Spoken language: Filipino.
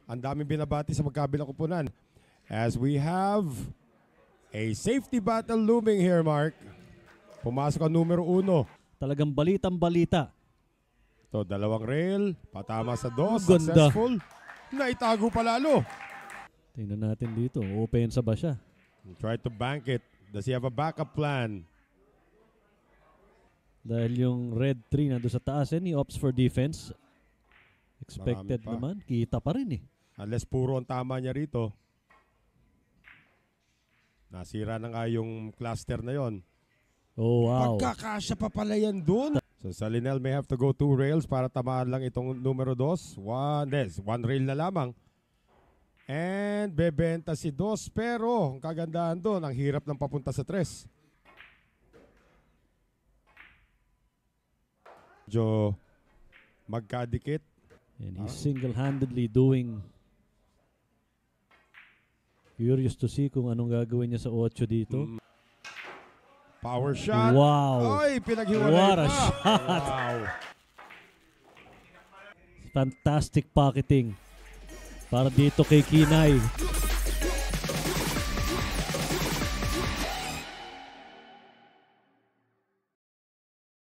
Ang daming binabati sa magkabilang kupunan. As we have a safety battle looming here, Mark. Pumasok ang numero 1. Talagang balitang-balita. Ito, 2 rail. Patama sa 2. Ganda. Successful. Naitago pa lalo. Tingnan natin dito. Opensa ba siya? Try to bank it. Does he have a backup plan? Dahil yung red 3 nandun sa taas, he opts for defense. Expected naman. Kita pa rin eh. Unless puro ang tama niya rito. Nasira na nga yung cluster na yon. Oh, wow. Pagkakasya pa pala yan dun. So Salinel may have to go 2 rails para tamaan lang itong numero 2. 1 rail na lamang. And bebenta si 2. Pero ang kagandahan doon, ang hirap ng papunta sa 3. Medyo magkadikit. And he's single-handedly doing. Curious to see kung anong gagawin niya sa 8 dito. Power shot. Wow. Ay, pinaghiwalay What a pa. shot. Wow. Fantastic pocketing para dito kay Kinay.